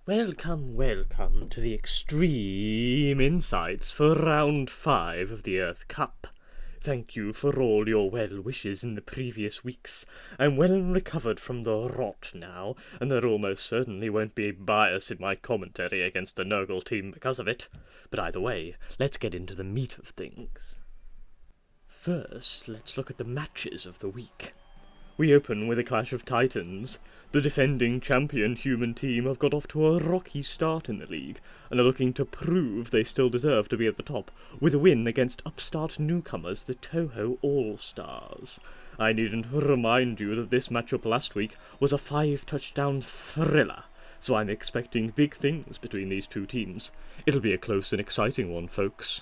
Welcome, welcome to the Extreme Insights for Round 5 of the Earth Cup. Thank you for all your well wishes in the previous weeks. I'm well recovered from the rot now, and there almost certainly won't be a bias in my commentary against the Nurgle team because of it. But either way, let's get into the meat of things. First, let's look at the matches of the week. We open with a clash of titans. The defending champion human team have got off to a rocky start in the league, and are looking to prove they still deserve to be at the top, with a win against upstart newcomers, the Toho All-Stars. I needn't remind you that this matchup last week was a 5-touchdown thriller, so I'm expecting big things between these two teams. It'll be a close and exciting one, folks.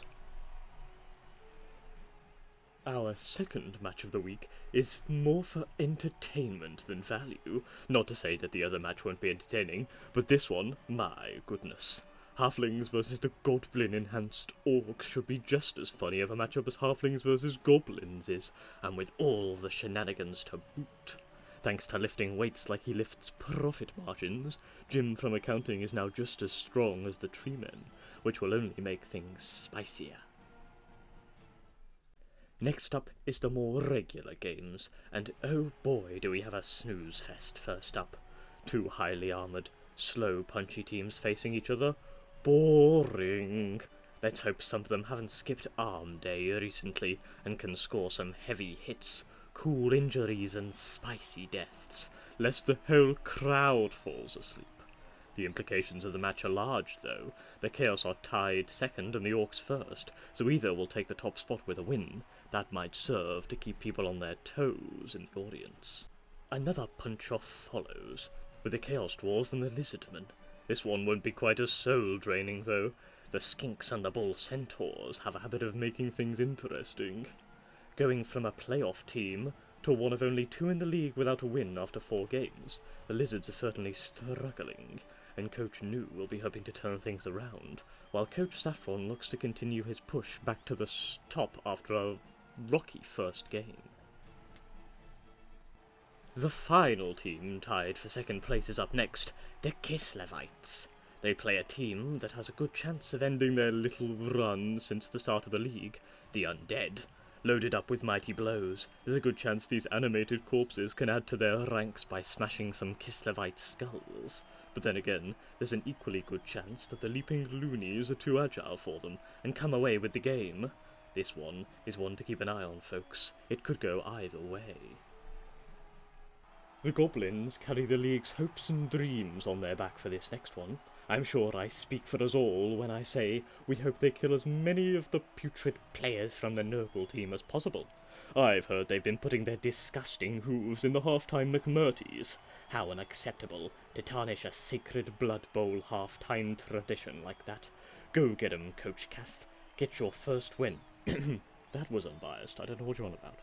Our second match of the week is more for entertainment than value. Not to say that the other match won't be entertaining, but this one, my goodness. Halflings versus the Goblin-enhanced Orcs should be just as funny of a matchup as Halflings versus Goblins is, and with all the shenanigans to boot. Thanks to lifting weights like he lifts profit margins, Jim from accounting is now just as strong as the Treemen, which will only make things spicier. Next up is the more regular games, and oh boy do we have a snooze fest first up. Two highly armoured, slow, punchy teams facing each other. Boring. Let's hope some of them haven't skipped arm day recently and can score some heavy hits, cool injuries and spicy deaths, lest the whole crowd falls asleep. The implications of the match are large, though. The Chaos are tied second and the Orcs first, so either will take the top spot with a win. That might serve to keep people on their toes in the audience. Another punch-off follows, with the Chaos Dwarves and the Lizardmen. This one won't be quite as soul-draining, though. The Skinks and the Bull Centaurs have a habit of making things interesting. Going from a playoff team to one of only 2 in the league without a win after 4 games, the Lizards are certainly struggling, and Coach New will be hoping to turn things around, while Coach Saffron looks to continue his push back to the top after a rocky first game. The final team tied for second place is up next, the Kislevites. They play a team that has a good chance of ending their little run since the start of the league, the Undead. Loaded up with mighty blows, there's a good chance these animated corpses can add to their ranks by smashing some Kislevite skulls. But then again, there's an equally good chance that the leaping loonies are too agile for them and come away with the game. This one is one to keep an eye on, folks. It could go either way. The Goblins carry the league's hopes and dreams on their back for this next one. I'm sure I speak for us all when I say we hope they kill as many of the putrid players from the Nurgle team as possible. I've heard they've been putting their disgusting hooves in the half-time McMurtys. How unacceptable to tarnish a sacred Blood Bowl half-time tradition like that. Go get 'em, Coach Cath. Get your first win. That was unbiased. I don't know what you're on about.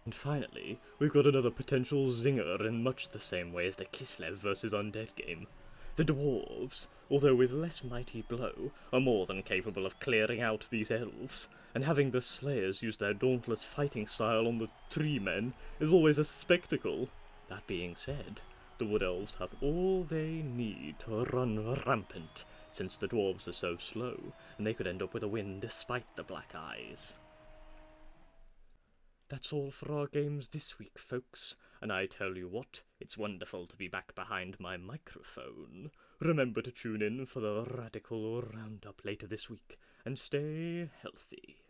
And finally, we've got another potential zinger in much the same way as the Kislev versus Undead game. The Dwarves, although with less mighty blow, are more than capable of clearing out these elves, and having the Slayers use their dauntless fighting style on the Treemen is always a spectacle. That being said, the Wood Elves have all they need to run rampant, since the Dwarves are so slow, and they could end up with a win despite the black eyes. That's all for our games this week, folks, and I tell you what, it's wonderful to be back behind my microphone. Remember to tune in for the Radical Roundup later this week, and stay healthy.